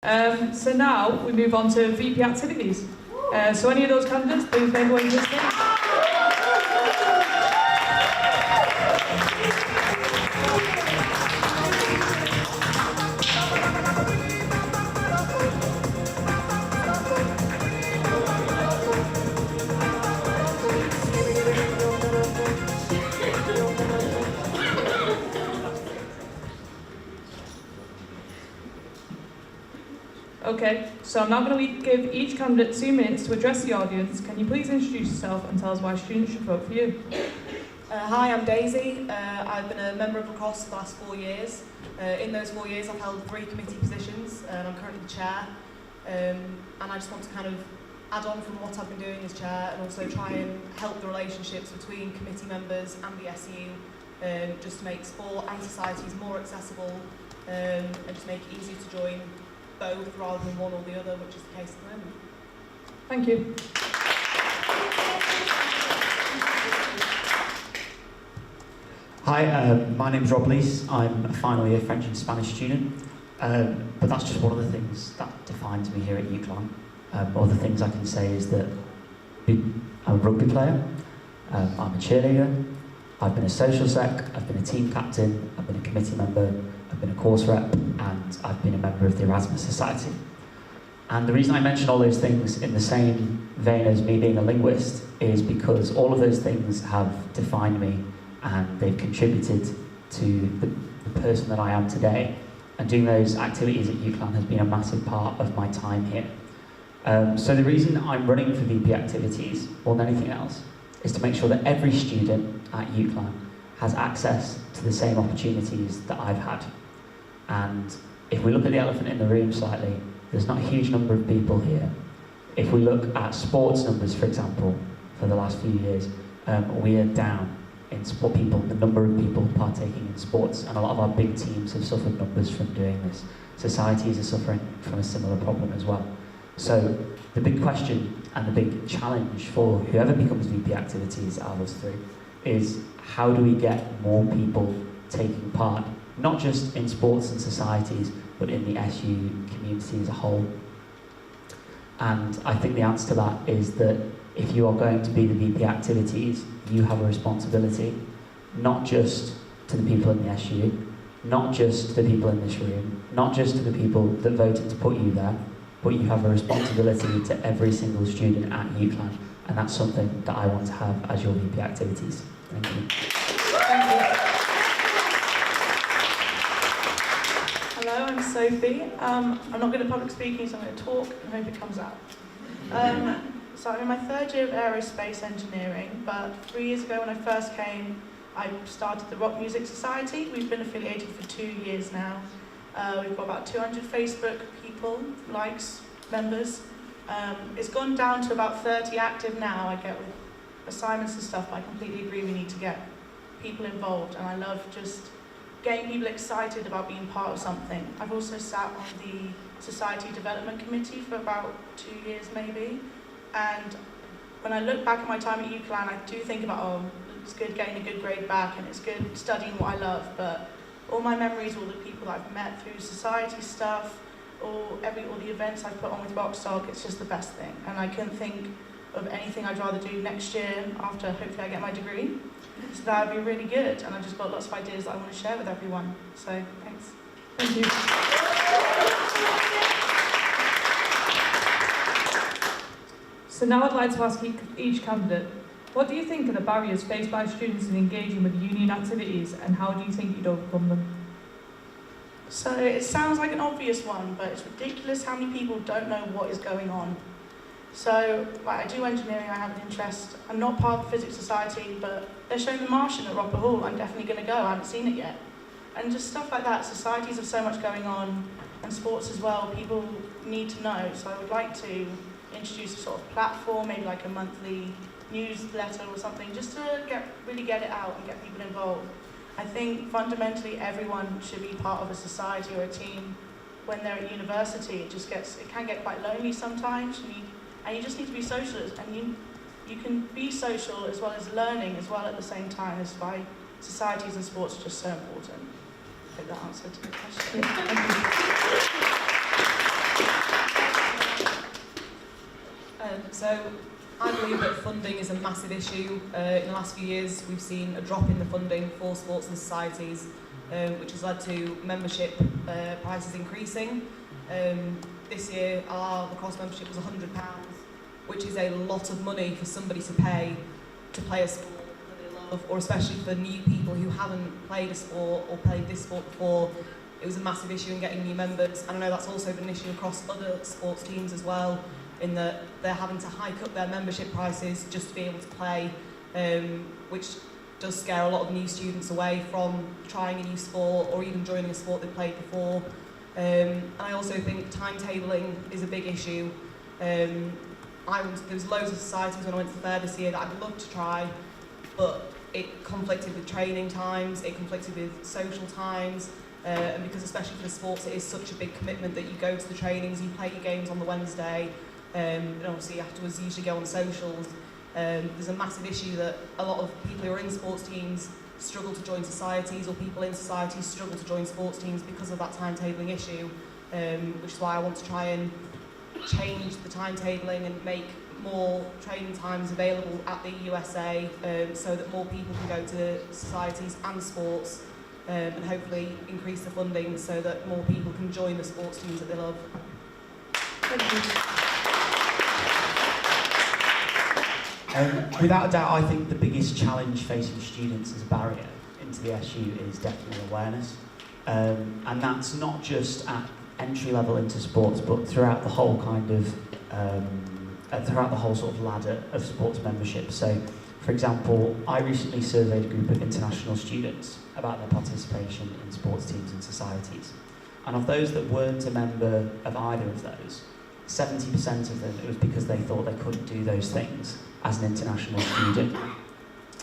So now we move on to VP Activities. So any of those candidates, please make way to the stage. Okay, so I'm now going to give each candidate 2 minutes to address the audience. Can you please introduce yourself and tell us why students should vote for you? Hi, I'm Daisy. I've been a member of lacrosse for the last 4 years. In those 4 years I've held 3 committee positions. I'm currently the chair, and I just want to kind of add on from what I've been doing as chair and also try and help the relationships between committee members and the SU, just to make sport and societies more accessible, and just make it easier to join both rather than one or the other, which is the case at the moment. Thank you. Hi, my name's Leece. I'm a final year French and Spanish student, but that's just one of the things that defines me here at UCLan. Other things I can say is that I'm a rugby player, I'm a cheerleader, I've been a social sec, I've been a team captain, I've been a committee member, I've been a course rep, and I've been a member of the Erasmus Society. And the reason I mention all those things in the same vein as me being a linguist is because all of those things have defined me and they've contributed to the person that I am today. And doing those activities at UCLan has been a massive part of my time here. So the reason I'm running for VP Activities, more than anything else, is to make sure that every student at UCLan has access to the same opportunities that I've had. And if we look at the elephant in the room slightly, there's not a huge number of people here. If we look at sports numbers, for example, for the last few years, we are down in sport people, the number of people partaking in sports, and a lot of our big teams have suffered numbers from doing this. Societies are suffering from a similar problem as well. So the big question and the big challenge for whoever becomes VP Activities out of us three is how do we get more people taking part, not just in sports and societies, but in the SU community as a whole. And I think the answer to that is that if you are going to be the VP Activities, you have a responsibility, not just to the people in the SU, not just to the people in this room, not just to the people that voted to put you there, but you have a responsibility to every single student at UCLan, and that's something that I want to have as your VP Activities. Thank you. Thank you. Hello, I'm Sophie. I'm not good at public speaking, so I'm going to talk and hope it comes out. So I'm in my 3rd year of aerospace engineering, but 3 years ago when I first came, I started the Rock Music Society. We've been affiliated for 2 years now. We've got about 200 Facebook people, likes, members. It's gone down to about 30 active now, I get with assignments and stuff, but I completely agree we need to get people involved, and I love just getting people excited about being part of something. I've also sat on the Society Development Committee for about 2 years maybe, and when I look back at my time at UCLan, I do think about, oh, it's good getting a good grade back and it's good studying what I love, but all my memories, all the people that I've met through society stuff, or the events I've put on with Rockstock, it's just the best thing. And I couldn't think of anything I'd rather do next year after hopefully I get my degree. So that would be really good, and I've just got lots of ideas that I want to share with everyone. So thanks. Thank you. So now I'd like to ask each candidate, what do you think are the barriers faced by students in engaging with union activities, and how do you think you'd overcome them? So it sounds like an obvious one, but it's ridiculous how many people don't know what is going on. So, I do engineering, I have an interest. I'm not part of the Physics Society, but they're showing The Martian at Roper Hall. I'm definitely going to go, I haven't seen it yet. And just stuff like that, societies have so much going on, and sports as well, people need to know. So I would like to introduce a sort of platform, maybe like a monthly newsletter or something, just to really get it out and get people involved. I think fundamentally everyone should be part of a society or a team. When they're at university, it can get quite lonely sometimes, and you just need to be social, and you can be social as well as learning as well at the same time. That's why societies and sports are just so important. I hope that answered the question. So I believe that funding is a massive issue. In the last few years, we've seen a drop in the funding for sports and societies, which has led to membership prices increasing. This year, our lacrosse membership was £100, which is a lot of money for somebody to pay to play a sport that they love, or especially for new people who haven't played a sport or played this sport before. It was a massive issue in getting new members, and I know that's also been an issue across other sports teams as well, in that they're having to hike up their membership prices just to be able to play, which does scare a lot of new students away from trying a new sport or even joining a sport they've played before. And I also think timetabling is a big issue. There was loads of societies when I went to the fair this year that I'd love to try, but it conflicted with training times, it conflicted with social times, and because especially for the sports it is such a big commitment that you go to the trainings, you play your games on the Wednesday, and obviously afterwards you usually go on socials. There's a massive issue that a lot of people who are in sports teams struggle to join societies, or people in societies struggle to join sports teams because of that timetabling issue, which is why I want to try and change the timetabling and make more training times available at the USA, so that more people can go to societies and sports, and hopefully increase the funding so that more people can join the sports teams that they love. Thank you. Without a doubt, I think the biggest challenge facing students as a barrier into the SU is definitely awareness. And that's not just at entry level into sports, but throughout the whole kind of, throughout the whole sort of ladder of sports membership. So, for example, I recently surveyed a group of international students about their participation in sports teams and societies. And of those that weren't a member of either of those, 70% of them, it was because they thought they couldn't do those things as an international student.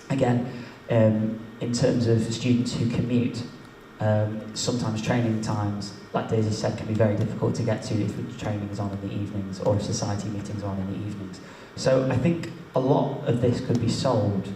Again, in terms of students who commute, sometimes training times, like Daisy said, can be very difficult to get to if the training is on in the evenings or if society meetings are on in the evenings. So I think a lot of this could be solved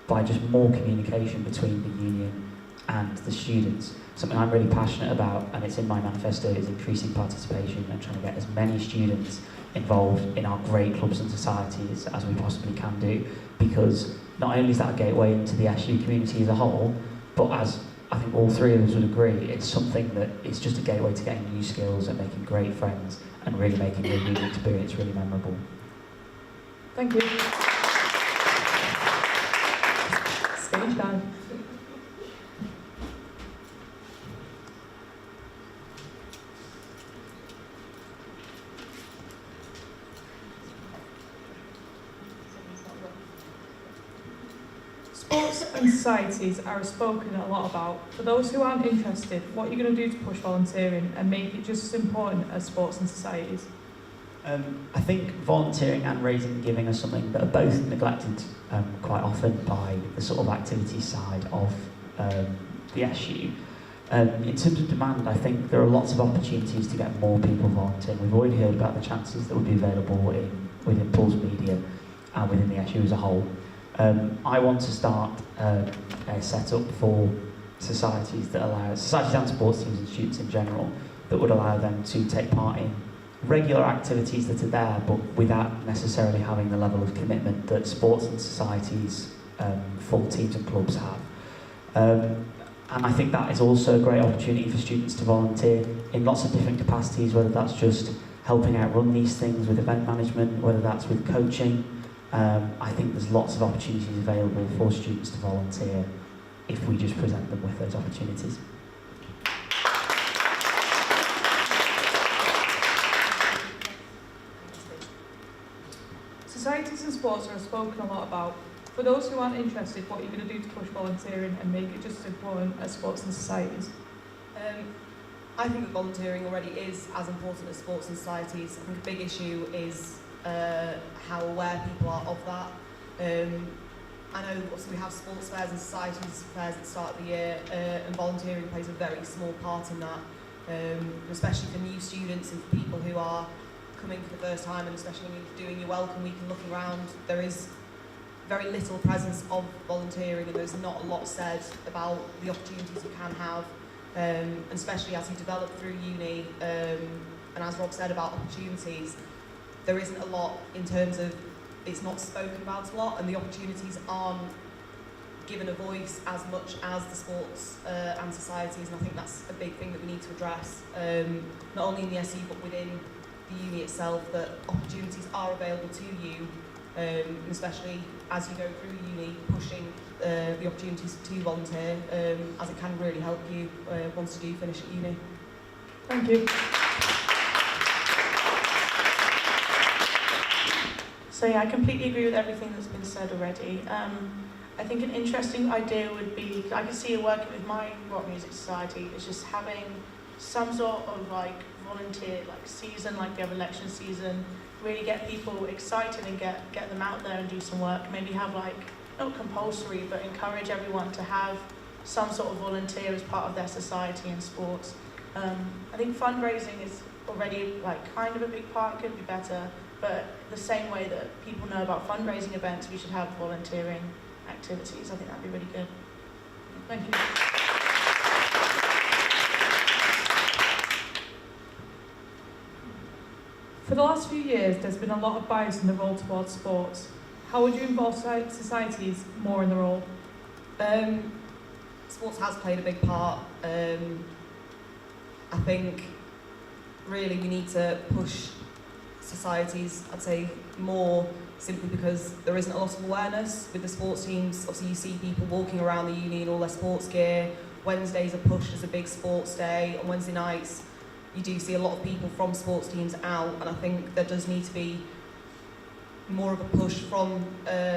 by just more communication between the union and the students. Something I'm really passionate about, and it's in my manifesto, is increasing participation and trying to get as many students involved in our great clubs and societies as we possibly can do, because not only is that a gateway into the SU community as a whole, but as I think all three of us would agree, it's something that is just a gateway to getting new skills and making great friends and really making the uni experience really memorable. Thank you. Stage down. Sports and societies are spoken a lot about. For those who aren't interested, what are you going to do to push volunteering and make it just as important as sports and societies? I think volunteering and raising and giving are something that are both neglected quite often by the sort of activity side of the SU. In terms of demand, I think there are lots of opportunities to get more people volunteering. We've already heard about the chances that would be available within PulseMedia and within the SU as a whole. I want to start a setup for societies that allow societies and sports teams and students in general that would allow them to take part in regular activities that are there, but without necessarily having the level of commitment that sports and societies, full teams and clubs have. And I think that is also a great opportunity for students to volunteer in lots of different capacities, whether that's just helping out run these things with event management, whether that's with coaching. I think there's lots of opportunities available for students to volunteer if we just present them with those opportunities. Societies and sports are spoken a lot about. For those who aren't interested, what are you going to do to push volunteering and make it just as important as sports and societies? I think that volunteering already is as important as sports and societies. I think a big issue is how aware people are of that. I know obviously we have sports fairs and societies fairs at the start of the year, and volunteering plays a very small part in that, especially for new students and for people who are coming for the first time, and especially when you're doing your welcome week and looking around, there is very little presence of volunteering, and there's not a lot said about the opportunities you can have, and especially as you develop through uni, and as Rob said about opportunities, there isn't a lot in terms of it's not spoken about a lot, and the opportunities aren't given a voice as much as the sports and societies, and I think that's a big thing that we need to address, not only in the SU but within the uni itself, that opportunities are available to you, especially as you go through uni, pushing the opportunities to volunteer, as it can really help you once you do finish at uni. Thank you. So yeah, I completely agree with everything that's been said already. I think an interesting idea would be, I can see it working with my rock music society, is just having some sort of like volunteer like season, like we have election season, really get people excited and get them out there and do some work. Maybe have like, not compulsory, but encourage everyone to have some sort of volunteer as part of their society and sports. I think fundraising is already like kind of a big part, could be better, but the same way that people know about fundraising events, we should have volunteering activities. I think that'd be really good. Thank you. For the last few years, there's been a lot of bias in the role towards sports. How would you involve societies more in the role? Sports has played a big part. I think really we need to push societies, I'd say, more, simply because there isn't a lot of awareness with the sports teams. Obviously you see people walking around the uni in all their sports gear. Wednesdays are pushed as a big sports day. On Wednesday nights you do see a lot of people from sports teams out, and I think there does need to be more of a push from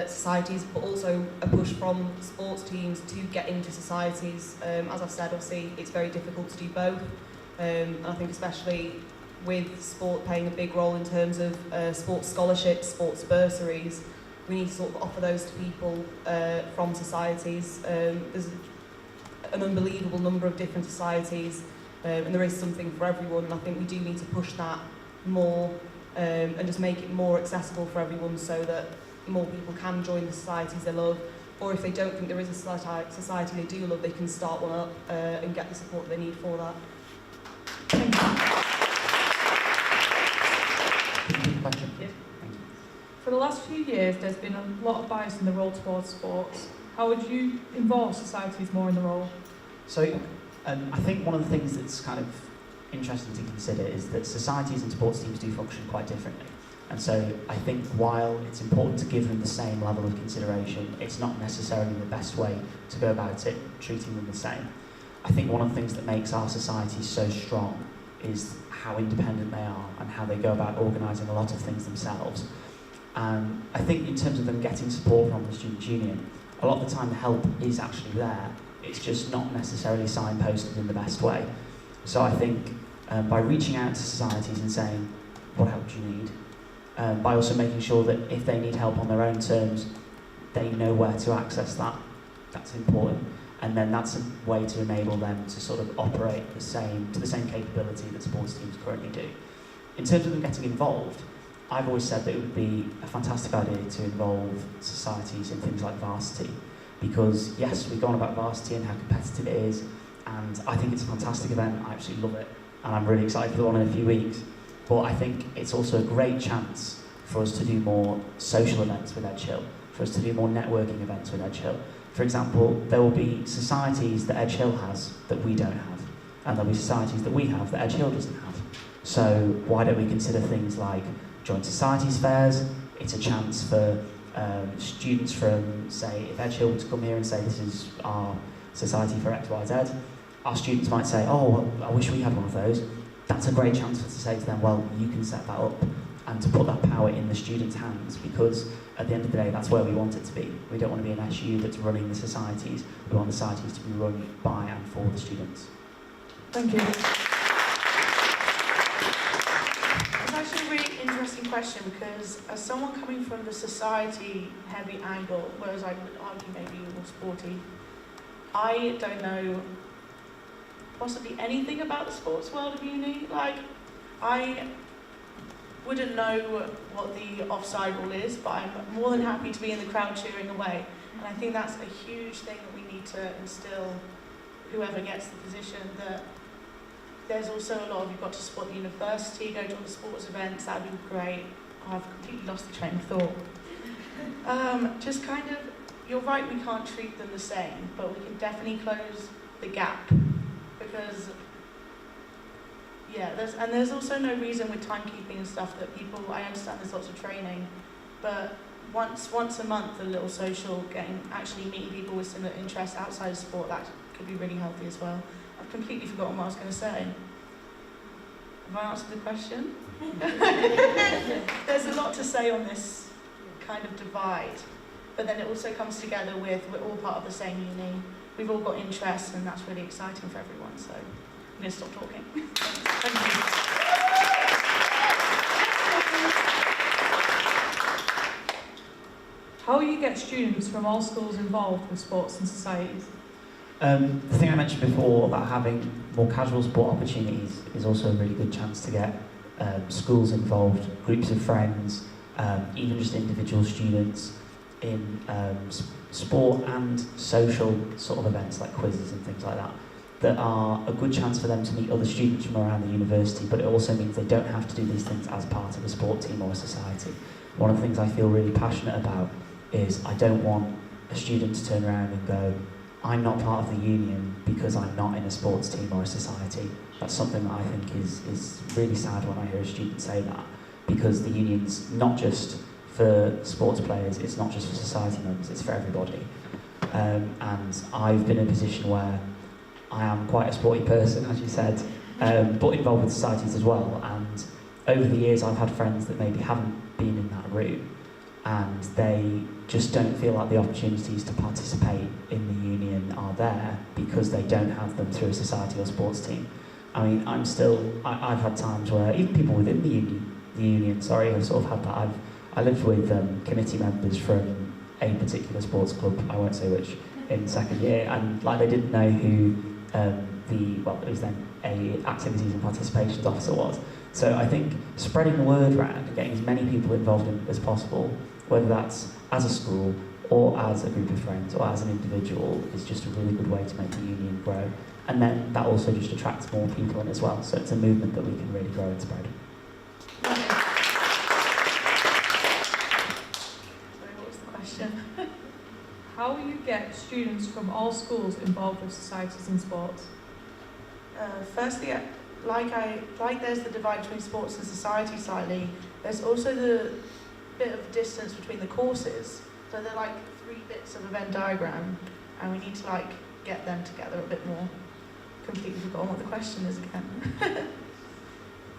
societies, but also a push from sports teams to get into societies. As I've said, obviously it's very difficult to do both, and I think especially with sport playing a big role in terms of sports scholarships, sports bursaries, we need to sort of offer those to people from societies. There's an unbelievable number of different societies, and there is something for everyone, and I think we do need to push that more, and just make it more accessible for everyone, so that more people can join the societies they love, or if they don't think there is a society they do love, they can start one up and get the support they need for that. Thank you. For the last few years, there's been a lot of bias in the role towards sports. How would you involve societies more in the role? So I think one of the things that's kind of interesting to consider is that societies and sports teams do function quite differently. And so I think while it's important to give them the same level of consideration, it's not necessarily the best way to go about it, treating them the same. I think one of the things that makes our society so strong is how independent they are and how they go about organising a lot of things themselves. And I think in terms of them getting support from the Students' Union, a lot of the time the help is actually there. It's just not necessarily signposted in the best way. So I think by reaching out to societies and saying, what help do you need? By also making sure that if they need help on their own terms, they know where to access that. That's important. And then that's a way to enable them to sort of operate to the same capability that sports teams currently do. In terms of them getting involved, I've always said that it would be a fantastic idea to involve societies in things like varsity, because yes, we've gone about varsity and how competitive it is, and I think it's a fantastic event. I absolutely love it, and I'm really excited for the one in a few weeks. But I think it's also a great chance for us to do more social events with EdgeHill, for us to do more networking events with EdgeHill. For example, there will be societies that EdgeHill has that we don't have, and there'll be societies that we have that EdgeHill doesn't have. So why don't we consider things like joint societies fairs? It's a chance for students from, say, if EdgeHill were to come here and say, this is our society for XYZ, our students might say, oh, well, I wish we had one of those. That's a great chance to say to them, well, you can set that up, and to put that power in the students' hands, because at the end of the day, that's where we want it to be. We don't want to be an SU that's running the societies. We want the societies to be run by and for the students. Thank you. It's actually a really interesting question, because as someone coming from the society-heavy angle, whereas I would argue maybe you're more sporty, I don't know possibly anything about the sports world of uni. Like, I wouldn't know what the offside rule is, but I'm more than happy to be in the crowd cheering away. And I think that's a huge thing that we need to instill, whoever gets the position, that there's also a lot of, you've got to support the university, go to all the sports events, that'd be great. Oh, I've completely lost the train of thought. Just kind of, you're right, we can't treat them the same, but we can definitely close the gap because, yeah, there's also no reason with timekeeping and stuff that people, I understand there's lots of training, but once a month, a little social, actually meeting people with similar interests outside of sport, that could be really healthy as well. I've completely forgotten what I was going to say. Have I answered the question? There's a lot to say on this kind of divide, but then it also comes together with we're all part of the same uni, we've all got interests, and that's really exciting for everyone, so I'm going to stop talking. Thank you. How will you get students from all schools involved with sports and societies? The thing I mentioned before about having more casual sport opportunities is also a really good chance to get schools involved, groups of friends, even just individual students in sport and social sort of events like quizzes and things like that, that are a good chance for them to meet other students from around the university, but it also means they don't have to do these things as part of a sport team or a society. One of the things I feel really passionate about is I don't want a student to turn around and go, I'm not part of the union because I'm not in a sports team or a society. That's something that I think is really sad when I hear a student say that, because the union's not just for sports players, it's not just for society members, it's for everybody. And I've been in a position where I am quite a sporty person, as you said, but involved with societies as well. And over the years, I've had friends that maybe haven't been in that route, and they just don't feel like the opportunities to participate in the union are there because they don't have them through a society or sports team. I mean, I've had times where even people within the union, have sort of had that. I lived with committee members from a particular sports club, I won't say which, in second year, and like they didn't know who it was then a activities and participations officer was. So I think spreading the word around and getting as many people involved in as possible, whether that's as a school or as a group of friends or as an individual, is just a really good way to make the union grow. And then that also just attracts more people in as well. So it's a movement that we can really grow and spread. Sorry, what was the question? How will you get students from all schools involved with societies and sports? Firstly, like there's the divide between sports and society slightly, there's also the bit of distance between the courses. So they're like 3 bits of a Venn diagram, and we need to get them together a bit more. Completely forgotten what the question is again.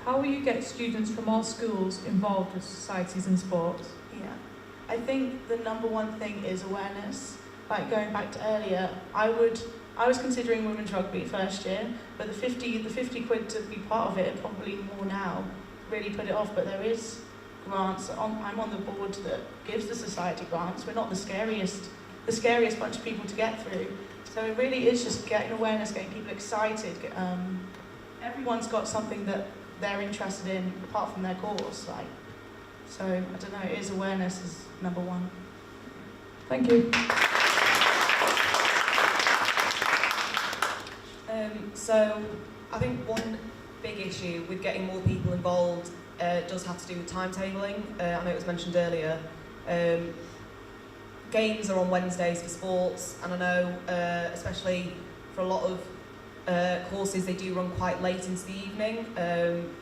How will you get students from all schools involved with societies and sports? Yeah, I think the number one thing is awareness. Like going back to earlier, I was considering women's rugby first year, but the 50 quid to be part of it, probably more now, really put it off. But there is grants. I'm on the board that gives the society grants. We're not the scariest bunch of people to get through. So it really is just getting awareness, getting people excited. Everyone's got something that they're interested in apart from their course. So I don't know. It is awareness is number one. Thank you. So I think one big issue with getting more people involved does have to do with timetabling. I know it was mentioned earlier. Games are on Wednesdays for sports, and I know, especially for a lot of courses, they do run quite late into the evening.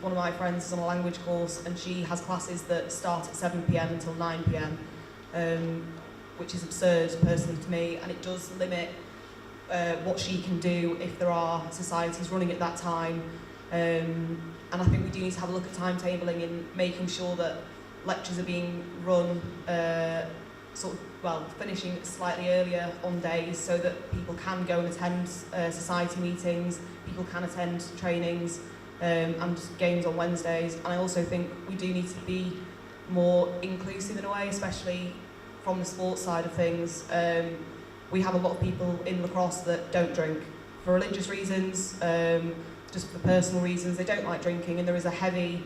One of my friends is on a language course, and she has classes that start at 7 p.m. until 9 p.m, which is absurd, personally, to me, and it does limit what she can do if there are societies running at that time. And I think we do need to have a look at timetabling and making sure that lectures are being run finishing slightly earlier on days so that people can go and attend society meetings, people can attend trainings and games on Wednesdays. And I also think we do need to be more inclusive in a way, especially from the sports side of things. We have a lot of people in lacrosse that don't drink for religious reasons, just for personal reasons. They don't like drinking, and there is a heavy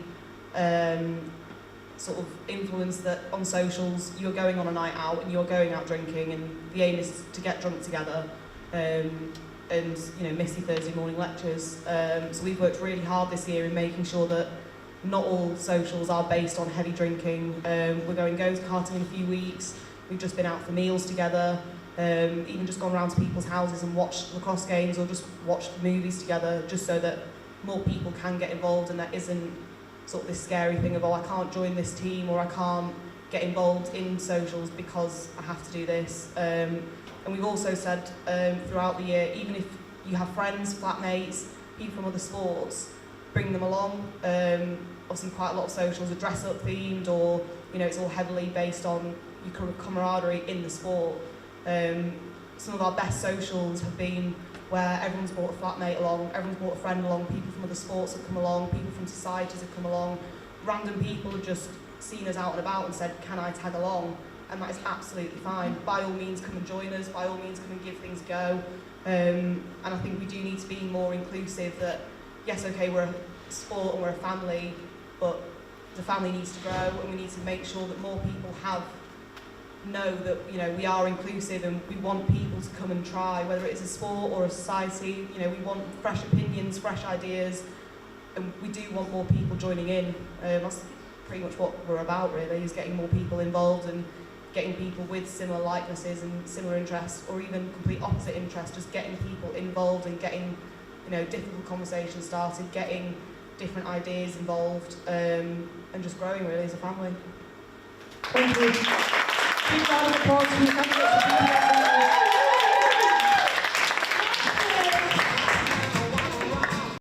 sort of influence that on socials you're going on a night out and you're going out drinking, and the aim is to get drunk together and miss your Thursday morning lectures. So we've worked really hard this year in making sure that not all socials are based on heavy drinking. We're going go-karting in a few weeks. We've just been out for meals together. Even just gone around to people's houses and watched lacrosse games or just watched movies together, just so that more people can get involved and there isn't sort of this scary thing of, oh, I can't join this team or I can't get involved in socials because I have to do this. And we've also said throughout the year, even if you have friends, flatmates, people from other sports, bring them along. Obviously quite a lot of socials are dress-up themed, or it's all heavily based on your camaraderie in the sport. Some of our best socials have been where everyone's brought a flatmate along, everyone's brought a friend along, people from other sports have come along, people from societies have come along, random people have just seen us out and about and said, can I tag along? And that is absolutely fine. By all means, come and join us, by all means, come and give things a go. And I think we do need to be more inclusive that, yes, okay, we're a sport and we're a family, but the family needs to grow and we need to make sure that more people know that we are inclusive and we want people to come and try, whether it's a sport or a society. We want fresh opinions, fresh ideas, and we do want more people joining in. That's pretty much what we're about, really, is getting more people involved and getting people with similar likenesses and similar interests, or even complete opposite interests, just getting people involved and getting difficult conversations started, getting different ideas involved, and just growing really as a family. Thank you. Big round of applause for the candidates for VP Activities.